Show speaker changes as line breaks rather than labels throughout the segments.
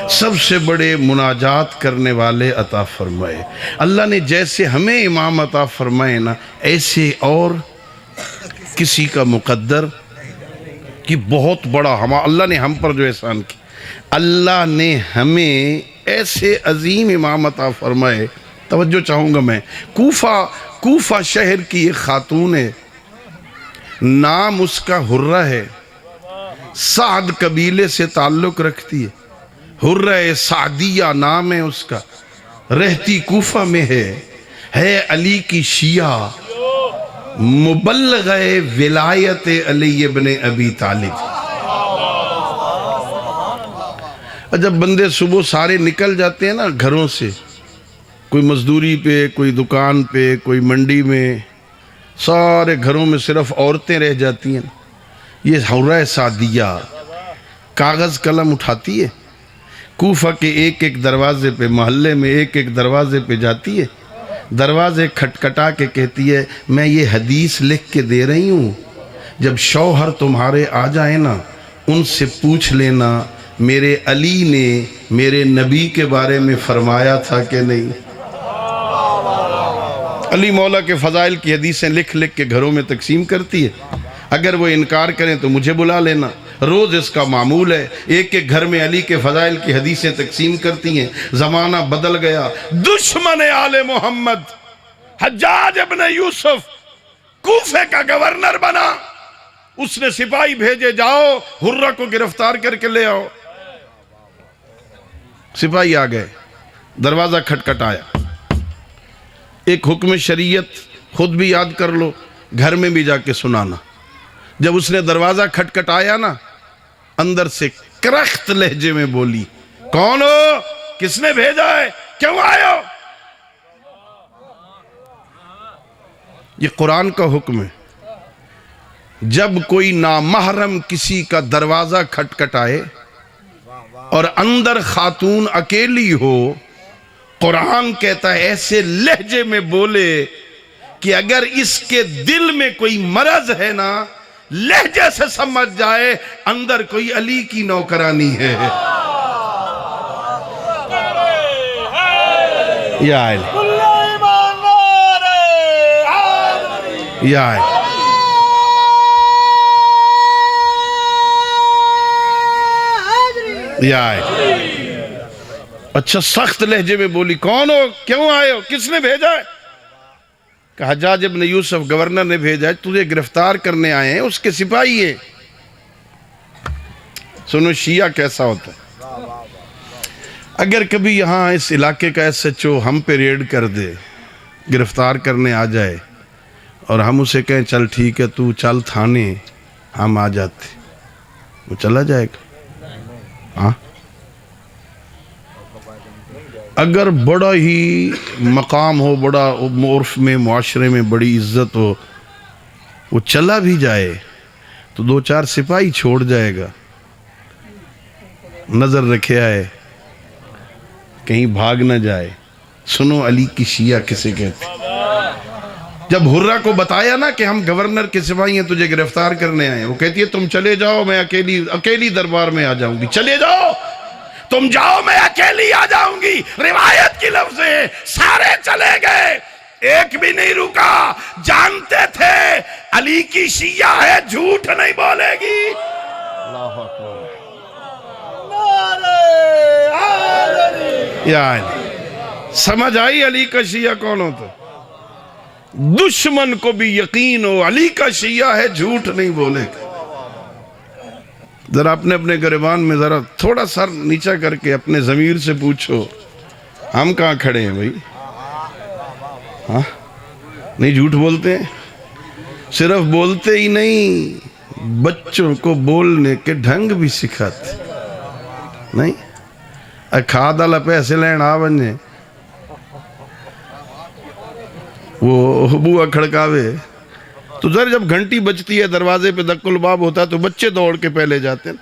سب سے بڑے مناجات کرنے والے عطا فرمائے۔ اللہ نے جیسے ہمیں امام عطا فرمائے نا، ایسے اور کسی کا مقدر کہ بہت بڑا اللہ نے ہم پر جو احسان کی، اللہ نے ہمیں ایسے عظیم امام عطا فرمائے۔ توجہ چاہوں گا میں، کوفہ شہر کی ایک خاتون ہے، نام اس کا حرہ ہے، سعد قبیلے سے تعلق رکھتی ہے، حرہ سعدیہ نام ہے اس کا، رہتی کوفہ میں ہے علی کی شیعہ، مبلغ ولایت علی ابن ابی طالب۔ جب بندے صبح سارے نکل جاتے ہیں نا گھروں سے، کوئی مزدوری پہ، کوئی دکان پہ، کوئی منڈی میں، سارے گھروں میں صرف عورتیں رہ جاتی ہیں۔ یہ حرہ سعدیہ کاغذ قلم اٹھاتی ہے، کوفہ کے ایک ایک دروازے پہ، محلے میں ایک ایک دروازے پہ جاتی ہے، دروازے کھٹکھٹا کے کہتی ہے میں یہ حدیث لکھ کے دے رہی ہوں، جب شوہر تمہارے آ جائیں نا ان سے پوچھ لینا میرے علی نے میرے نبی کے بارے میں فرمایا تھا کہ نہیں۔ علی مولا کے فضائل کی حدیثیں لکھ لکھ کے گھروں میں تقسیم کرتی ہے، اگر وہ انکار کریں تو مجھے بلا لینا، روز اس کا معمول ہے، ایک ایک گھر میں علی کے فضائل کی حدیثیں تقسیم کرتی ہیں۔ زمانہ بدل گیا، دشمن آل محمد حجاج ابن یوسف کوفے کا گورنر بنا، اس نے سپاہی بھیجے جاؤ حرہ کو گرفتار کر کے لے آؤ۔ سپاہی آ گئے، دروازہ کھٹکھٹایا، ایک حکم شریعت خود بھی یاد کر لو، گھر میں بھی جا کے سنانا۔ جب اس نے دروازہ کھٹکھٹایا نا، اندر سے کرخت لہجے میں بولی کون ہو، کس نے بھیجا ہے، کیوں آئے ہو؟ یہ قرآن کا حکم ہے، جب کوئی نامحرم کسی کا دروازہ کھٹکھٹائے اور اندر خاتون اکیلی ہو، قرآن کہتا ہے ایسے لہجے میں بولے کہ اگر اس کے دل میں کوئی مرض ہے نا، لہجے سے سمجھ جائے اندر کوئی علی کی نوکرانی ہے۔ یا علی یا علی۔ یا اچھا، سخت لہجے میں بولی کون ہو، کیوں آئے ہو، کس نے بھیجا ہے؟ کہ حجاج ابن یوسف گورنر نے بھیجا ہے، تجھے گرفتار کرنے آئے ہیں، اس کے سپاہی ہیں۔ سنو شیعہ کیسا ہوتا ہے، اگر کبھی یہاں اس علاقے کا ایس ایچ او ہم پہ ریڈ کر دے، گرفتار کرنے آ جائے اور ہم اسے کہیں چل ٹھیک ہے تو چل تھانے، ہم آ جاتے، وہ چلا جائے گا؟ ہاں، اگر بڑا ہی مقام ہو، بڑا عرف میں معاشرے میں بڑی عزت ہو، وہ چلا بھی جائے تو دو چار سپاہی چھوڑ جائے گا، نظر رکھے آئے کہیں بھاگ نہ جائے۔ سنو علی کی شیعہ کسے کہتے؟ جب حرہ کو بتایا نا کہ ہم گورنر کے سپاہی ہیں، تجھے گرفتار کرنے آئے ہیں، وہ کہتی ہے تم چلے جاؤ، میں اکیلی دربار میں آ جاؤں گی۔ چلے جاؤ، تم جاؤ، میں اکیلی آ جاؤں گی۔ روایت کی لفظ ہے سارے چلے گئے، ایک بھی نہیں رکا، جانتے تھے علی کی شیعہ ہے، جھوٹ نہیں بولے گی۔ اللہ اکبر۔ یا علی، سمجھ آئی علی کا شیعہ کون ہوتا؟ دشمن کو بھی یقین ہو علی کا شیعہ ہے، جھوٹ نہیں بولے گا۔ ذرا اپنے گریبان میں ذرا تھوڑا سر نیچا کر کے اپنے ضمیر سے پوچھو، ہم کہاں کھڑے ہیں بھائی؟ ہاں، نہیں جھوٹ بولتے ہیں، صرف بولتے ہی نہیں، بچوں کو بولنے کے ڈھنگ بھی سکھاتے نہیں۔ کھاد والا پیسے لین آ بنے، وہ بوا کھڑکاوے تو ذرا جب گھنٹی بجتی ہے دروازے پہ دق الباب ہوتا ہے تو بچے دوڑ کے پہلے جاتے ہیں،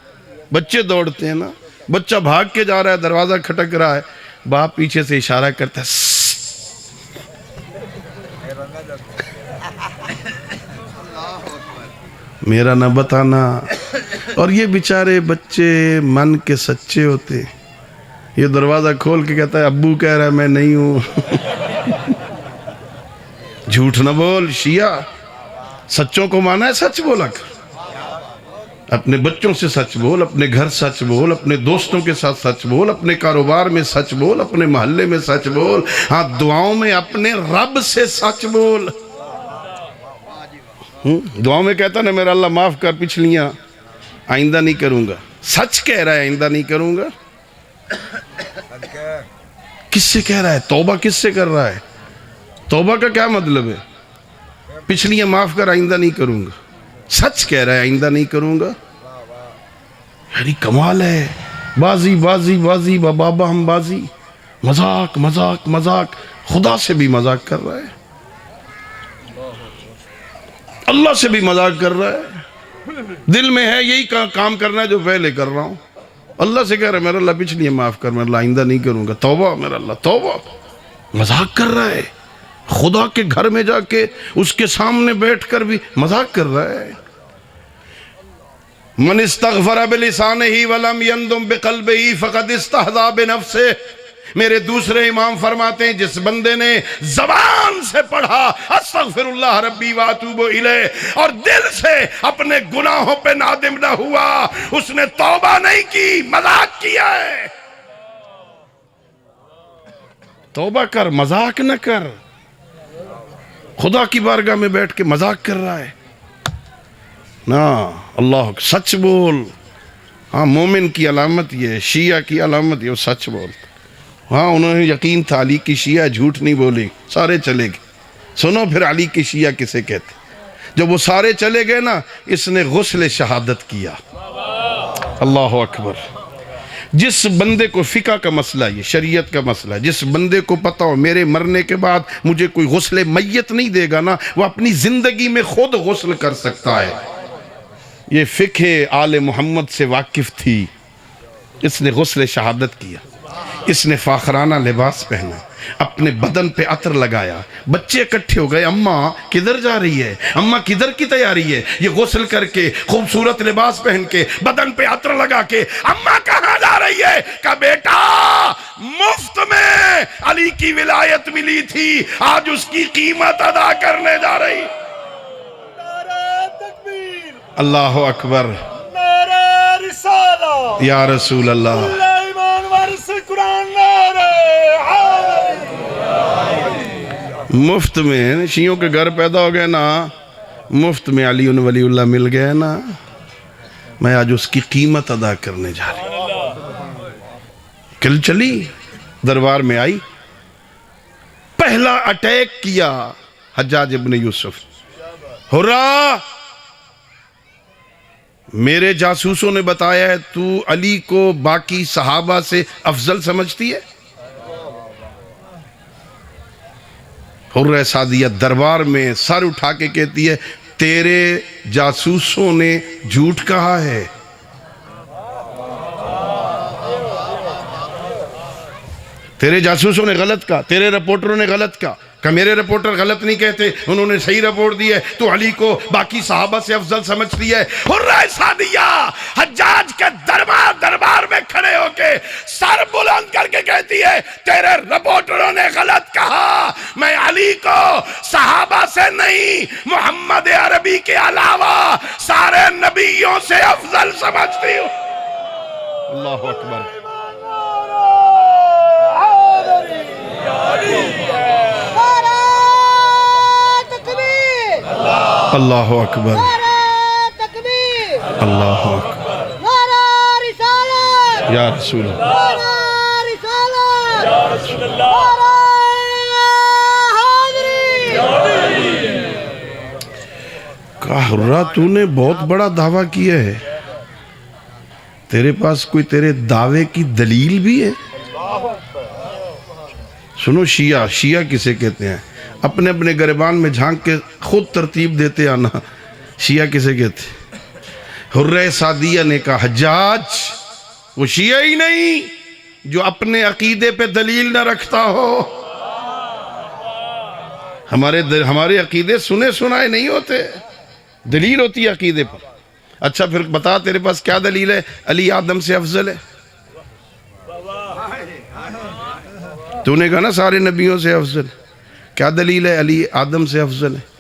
بچے دوڑتے ہیں نا، بچہ بھاگ کے جا رہا ہے، دروازہ کھٹک رہا ہے، باپ پیچھے سے اشارہ کرتا ہے میرا نہ بتانا۔ اور یہ بیچارے بچے من کے سچے ہوتے، یہ دروازہ کھول کے کہتا ہے ابو کہہ رہا ہے میں نہیں ہوں۔ جھوٹ نہ بول شیعہ، سچوں کو مانا ہے، سچ بولا کر، اپنے بچوں سے سچ بول، اپنے گھر سچ بول، اپنے دوستوں کے ساتھ سچ بول، اپنے کاروبار میں سچ بول، اپنے محلے میں سچ بول، ہاں دعاؤں میں اپنے رب سے سچ بول۔ دعاؤں میں کہتا نا میرا اللہ معاف کر پچھلیاں، آئندہ نہیں کروں گا، سچ کہہ رہا ہے آئندہ نہیں کروں گا۔ کس سے کہہ رہا ہے؟ توبہ کس سے کر رہا ہے؟ توبہ کا کیا مطلب ہے؟ پچھلیاں معاف کر آئندہ نہیں کروں گا، سچ کہہ رہا ہے آئندہ نہیں کروں گا۔ یعنی کمال ہے، بازی بازی بازی بابا ہم بازی، مذاق مذاق مذاق، خدا سے بھی مذاق کر رہا ہے، اللہ سے بھی مذاق کر رہا ہے، دل میں ہے یہی کام کرنا ہے جو پہلے کر رہا ہوں، اللہ سے کہہ رہا ہے میرا اللہ پچھلی معاف کر، میرا اللہ آئندہ نہیں کروں گا، توبہ میرا اللہ توبہ۔ مذاق کر رہا ہے، خدا کے گھر میں جا کے اس کے سامنے بیٹھ کر بھی مذاق کر رہا ہے۔ من استغفر بلسانہ ولم یندم بقلبہ فقد استہزا بنفسہ۔ میرے دوسرے امام فرماتے ہیں جس بندے نے زبان سے پڑھا استغفر اللہ ربی واتوب الیہ اور دل سے اپنے گناہوں پہ نادم نہ ہوا، اس نے توبہ نہیں کی، مذاق کیا ہے۔ توبہ کر، مذاق نہ کر۔ خدا کی بارگاہ میں بیٹھ کے مذاق کر رہا ہے نا، اللہ سچ بول۔ ہاں مومن کی علامت یہ، شیعہ کی علامت یہ، سچ بول۔ ہاں انہوں نے یقین تھا علی کی شیعہ جھوٹ نہیں بولے، سارے چلے گئے۔ سنو پھر علی کی شیعہ کسے کہتے؟ جب وہ سارے چلے گئے نا، اس نے غسل شہادت کیا۔ اللہ اکبر۔ جس بندے کو فقہ کا مسئلہ، یہ شریعت کا مسئلہ، جس بندے کو پتہ ہو میرے مرنے کے بعد مجھے کوئی غسل میت نہیں دے گا نا، وہ اپنی زندگی میں خود غسل کر سکتا ہے۔ یہ فقہ آل محمد سے واقف تھی، اس نے غسل شہادت کیا، اس نے فاخرانہ لباس پہنا، اپنے بدن پہ عطر لگایا، بچے اکٹھے ہو گئے، اماں کدھر جا رہی ہے، اماں کدھر کی تیاری ہے؟ یہ غسل کر کے خوبصورت لباس پہن کے بدن پہ عطر لگا کے اماں کہاں جا رہی ہے؟ کہا بیٹا مفت میں علی کی ولایت ملی تھی، آج اس کی قیمت ادا کرنے جا رہی۔ اللہ اکبر، یا رسول اللہ، مفت میں شیعوں کے گھر پیدا ہو گئے نا، مفت میں علی ولی اللہ مل گئے نا، میں آج اس کی قیمت ادا کرنے جا رہی۔ کل چلی دربار میں آئی، پہلا اٹیک کیا حجاج ابن یوسف۔ ہرا میرے جاسوسوں نے بتایا ہے تو علی کو باقی صحابہ سے افضل سمجھتی ہے؟ حرہ سعدیہ دربار میں سر اٹھا کے کہتی ہے تیرے جاسوسوں نے جھوٹ کہا ہے۔ تیرے جاسوسوں نے غلط کہا، تیرے رپورٹروں نے غلط کہا، کہ میرے رپورٹر غلط نہیں کہتے، انہوں نے صحیح رپورٹ دی ہے، تو علی کو باقی صحابہ سے افضل سمجھتی ہے۔ حرہ سعدیہ حجاج کے دربار میں کھڑے ہو کے سر بلند کر کے کہتی ہے تیرے رپورٹروں نے غلط کہا، میں علی کو صحابہ سے نہیں محمد عربی کے علاوہ سارے نبیوں سے افضل سمجھتی ہوں۔ اللہ اکبر، اللہ اکبر، اللہ اکبر، یا رسول اللہ، کہا حرہ تو نے بہت بڑا دعویٰ کیا ہے، تیرے پاس کوئی تیرے دعوے کی دلیل بھی ہے؟ سنو شیعہ کسے کہتے ہیں؟ اپنے اپنے گریبان میں جھانک کے خود ترتیب دیتے آنا، شیعہ کسے کہتے ہیں؟ حرہ سعدیہ نے کہا حجاج وہ شیعہ ہی نہیں جو اپنے عقیدے پہ دلیل نہ رکھتا ہو۔ ہمارے عقیدے سنے سنائے نہیں ہوتے، دلیل ہوتی ہے عقیدے پر۔ اچھا پھر بتا تیرے پاس کیا دلیل ہے علی آدم سے افضل ہے؟ تو نے کہا نا سارے نبیوں سے افضل، کیا دلیل ہے علی آدم سے افضل ہے؟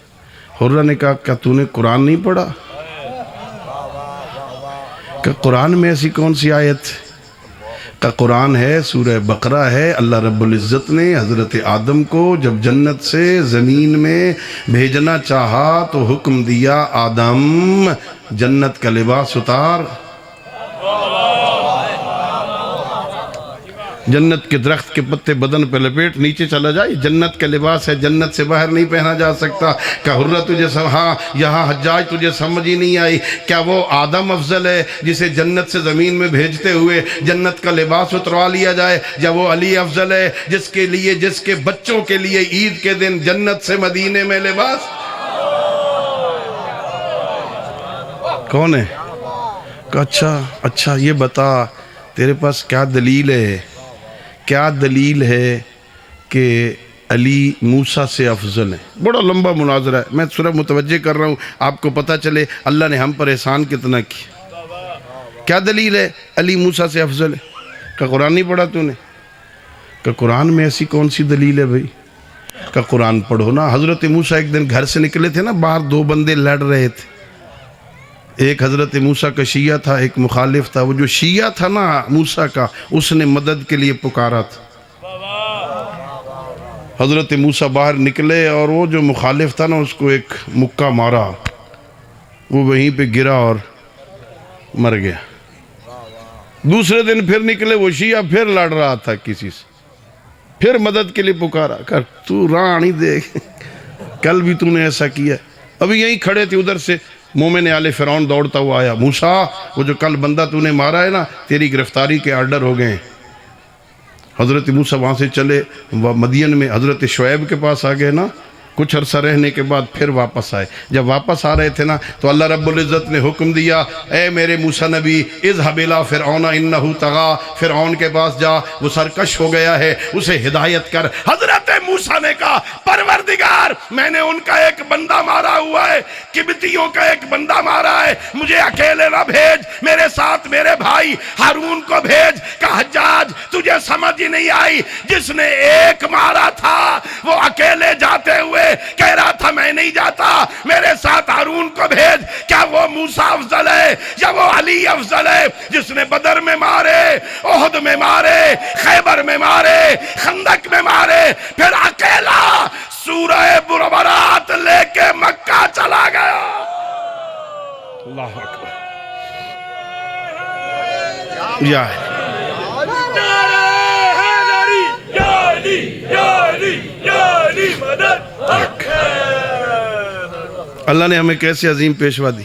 حرہ نے کہا کیا تو نے قرآن نہیں پڑھا؟ کہ قرآن میں ایسی کون سی آیت؟ کہ قرآن ہے، سورہ بقرہ ہے، اللہ رب العزت نے حضرت آدم کو جب جنت سے زمین میں بھیجنا چاہا تو حکم دیا آدم جنت کا لباس اتار، جنت کے درخت کے پتے بدن پہ لپیٹ، نیچے چلا جائے، جنت کا لباس ہے، جنت سے باہر نہیں پہنا جا سکتا۔ کہ حرہ تجھے ہاں یہاں حجاج تجھے سمجھ ہی نہیں آئی، کیا وہ آدم افضل ہے جسے جنت سے زمین میں بھیجتے ہوئے جنت کا لباس اتروا لیا جائے، یا وہ علی افضل ہے جس کے بچوں کے لیے عید کے دن جنت سے مدینے میں لباس؟ کون ہے؟ کہ اچھا یہ بتا تیرے پاس کیا دلیل ہے، کیا دلیل ہے کہ علی موسیٰ سے افضل ہے؟ بڑا لمبا مناظرہ ہے، میں صرف متوجہ کر رہا ہوں آپ کو پتہ چلے اللہ نے ہم پر احسان کتنا کیا۔ کیا دلیل ہے علی موسیٰ سے افضل ہے؟ کہ قرآن نہیں پڑھا تو نے؟ کہ قرآن میں ایسی کون سی دلیل ہے بھائی؟ کہ قرآن پڑھو نا۔ حضرت موسیٰ ایک دن گھر سے نکلے تھے نا، باہر دو بندے لڑ رہے تھے، ایک حضرت موسیٰ کا شیعہ تھا، ایک مخالف تھا۔ وہ جو شیعہ تھا نا موسیٰ کا، اس نے مدد کے لیے پکارا تھا۔ حضرت موسیٰ باہر نکلے اور وہ جو مخالف تھا نا اس کو ایک مکہ مارا، وہ وہیں پہ گرا اور مر گیا۔ دوسرے دن پھر نکلے، وہ شیعہ پھر لڑ رہا تھا کسی سے، پھر مدد کے لیے پکارا، کہ تو رانی دیکھ، کل بھی تو نے ایسا کیا۔ ابھی یہیں کھڑے تھے، ادھر سے مومن آل فرعون دوڑتا ہوا آیا، موسیٰ وہ جو کل بندہ تو نے مارا ہے نا، تیری گرفتاری کے آرڈر ہو گئے ہیں۔ حضرت موسیٰ وہاں سے چلے، مدین میں حضرت شعیب کے پاس آ گئے نا، کچھ عرصہ رہنے کے بعد پھر واپس آئے۔ جب واپس آ رہے تھے نا تو اللہ رب العزت نے حکم دیا، اے میرے موسیٰ نبی اذهب الى فرعون انه طغى، فرعون کے پاس جا، وہ سرکش ہو گیا ہے، اسے ہدایت کر۔ حضرت موسیٰ نے کہا پروردگار میں نے ان کا ایک بندہ مارا ہوا ہے، قبطیوں کا ایک بندہ مارا ہے، مجھے اکیلے نہ بھیج، میرے ساتھ میرے بھائی ہارون کو بھیج۔ کہ حجاج تجھے سمجھ ہی نہیں آئی، جس نے ایک مارا تھا وہ اکیلے جاتے ہوئے کہہ رہا تھا میں نہیں جاتا، میرے ساتھ ہارون کو بھیج۔ کیا وہ موسیٰ افضل ہے یا وہ علی افضل ہے جس نے بدر میں مارے، احد میں مارے، خیبر میں مارے، خندق میں مارے، پھر اکیلا سورہ برات لے کے مکہ چلا گیا؟ اللہ اکبر، یا اللہ نے ہمیں کیسے عظیم پیشوا دی۔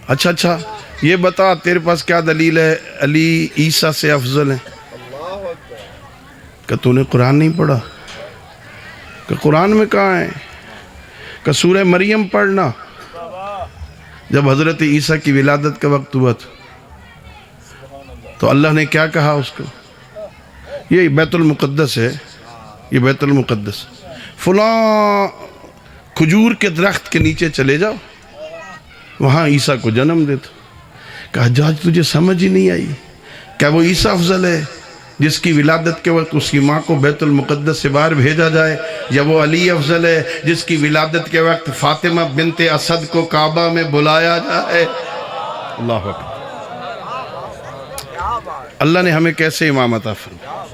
اچھا یہ بتا تیرے پاس کیا دلیل ہے علی عیسیٰ سے افضل ہے؟ کہ تو نے قرآن نہیں پڑھا؟ کہ قرآن میں کہاں ہے؟ کہ سورہ مریم پڑھنا، جب حضرت عیسیٰ کی ولادت کا وقت ہوا تو اللہ نے کیا کہا اس کو؟ یہ بیت المقدس ہے، یہ بیت المقدس، فلاں کھجور کے درخت کے نیچے چلے جاؤ، وہاں عیسیٰ کو جنم دے دو۔ کہ حجاج تجھے سمجھ ہی نہیں آئی، کیا وہ عیسیٰ افضل ہے جس کی ولادت کے وقت اس کی ماں کو بیت المقدس سے باہر بھیجا جائے، یا وہ علی افضل ہے جس کی ولادت کے وقت فاطمہ بنت اسد کو کعبہ میں بلایا جائے؟ اللہ اکبر، اللہ نے ہمیں کیسے امام عطا فرمایا،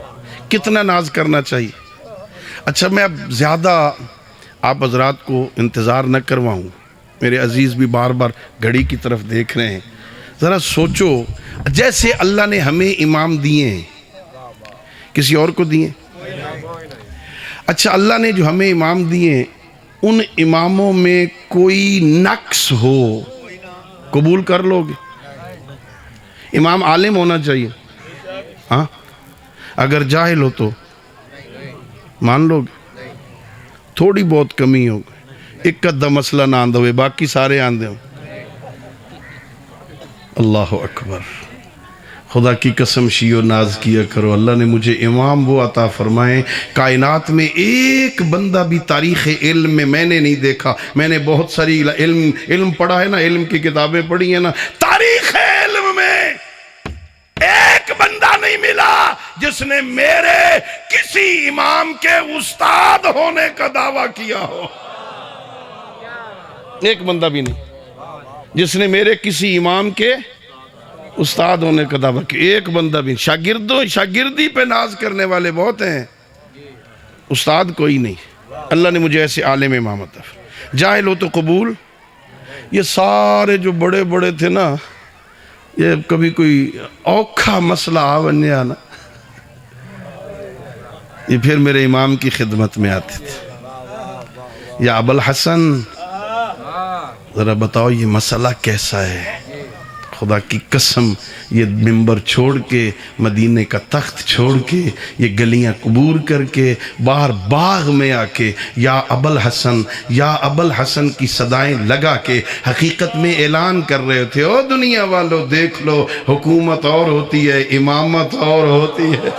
کتنا ناز کرنا چاہیے۔ اچھا میں اب زیادہ آپ حضرات کو انتظار نہ کرواؤں، میرے عزیز بھی بار بار گھڑی کی طرف دیکھ رہے ہیں، ذرا سوچو جیسے اللہ نے ہمیں امام دیے ہیں، کسی اور کو دیے؟ اچھا اللہ نے جو ہمیں امام دیے ہیں ان اماموں میں کوئی نقص ہو قبول کر لو گے؟ امام عالم ہونا چاہیے، ہاں، اگر جاہل ہو تو مان لو گے؟ تھوڑی بہت کمی ہوگی، ایک قدہ مسئلہ نہ آندھا ہوئے باقی سارے آندھے ہوں۔ اللہ اکبر، خدا کی قسم شیو ناز کیا کرو، اللہ نے مجھے امام وہ عطا فرمائے، کائنات میں ایک بندہ بھی تاریخ علم میں میں نے نہیں دیکھا، میں نے بہت ساری علم پڑھا ہے نا، علم کی کتابیں پڑھی ہیں نا، تاریخ علم میں ایک بندہ نہیں ملا جس نے میرے کسی امام کے استاد ہونے کا دعویٰ کیا ہو. ایک بندہ بھی نہیں جس نے میرے کسی امام کے استاد ہونے کا دعویٰ کیا. ایک بندہ بھی. شاگردی پہ ناز کرنے والے بہت ہیں، استاد کوئی نہیں. اللہ نے مجھے ایسے عالم امام عطا فرمایا. جاہل ہو تو قبول. یہ سارے جو بڑے بڑے تھے نا، یہ کبھی کوئی اوکھا مسئلہ بننے آنا، یہ پھر میرے امام کی خدمت میں آتے تھے. یا ابو الحسن ذرا بتاؤ یہ مسئلہ کیسا ہے؟ خدا کی قسم یہ ممبر چھوڑ کے، مدینے کا تخت چھوڑ کے، یہ گلیاں عبور کر کے، باہر باغ میں آ کے یا ابو الحسن یا ابو الحسن کی صدائیں لگا کے حقیقت میں اعلان کر رہے تھے، او دنیا والو دیکھ لو، حکومت اور ہوتی ہے، امامت اور ہوتی ہے.